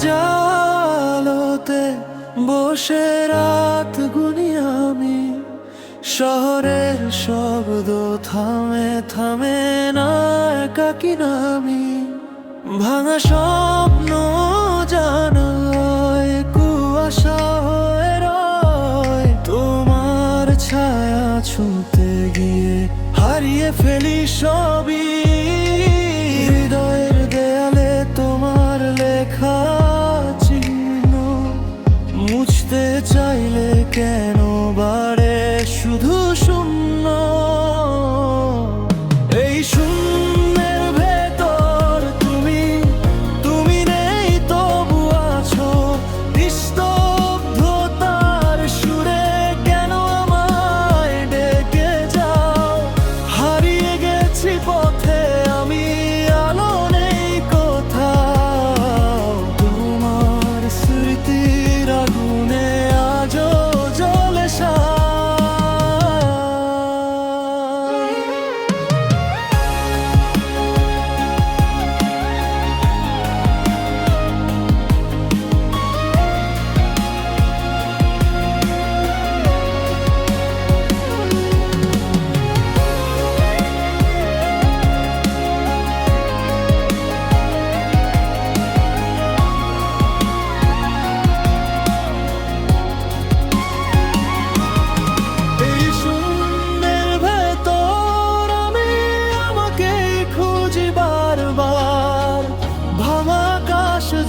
জালোতে বসে রাত গুনি আমি, শহরের শব্দ থামে থামে না, একাকী নামি। ভাঙা স্বপ্ন জানায় কুয়াশা হয়ে রয়, তোমার ছায়া ছুঁতে গিয়ে হারিয়ে ফেলি সবই। হৃদয়ের দেয়ালে তোমার লেখা চিহ্ন মুছতে চাইলে কেন বাড়ে শুধু শূন্য। এই শূন্যের ভেতর তুমি, তুমি নেই তবু আছো। নিস্তব্ধতার সুরে কেন আমায় ডেকে যাও? হারিয়ে গেছি পথে আমি, আলো নেই কোথাও। তোমার স্মৃতির আগুনে আজও জ্বলে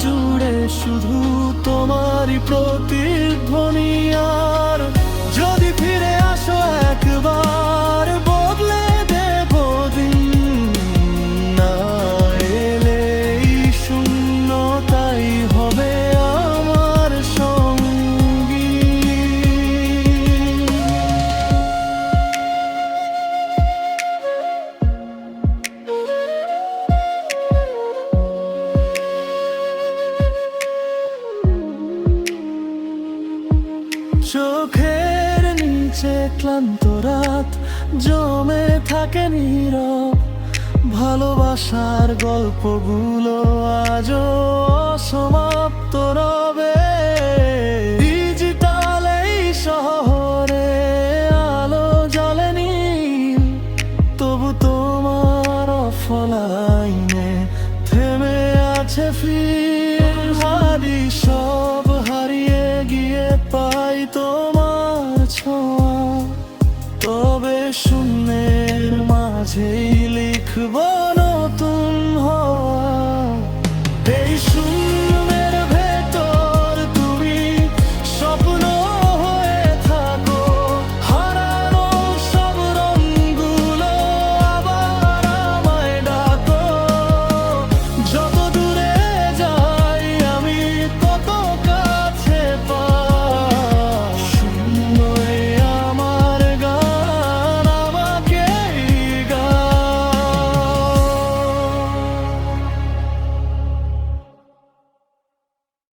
জুড়ে শুধু তোমারই প্রতিধ্বনি। আর যদি ফিরে আসো একবার বদলে দেব দিন, না এলে এই শূন্যতাই হবে আমার সঙ্গী। চোখের নিচে ক্লান্ত রাত জমে থাকে নীরব, ভালোবাসার গল্পগুলো আজও সমাপ্ত রবে। ডিজিটাল এই শহরে আলো জ্বলেনি, তবু তোমার অফলাইনে থেমে আছে ফির। হারি সব হারিয়ে গিয়ে পাই তোমার ছোঁয়া, তবে শূন্যের মাঝেই লিখব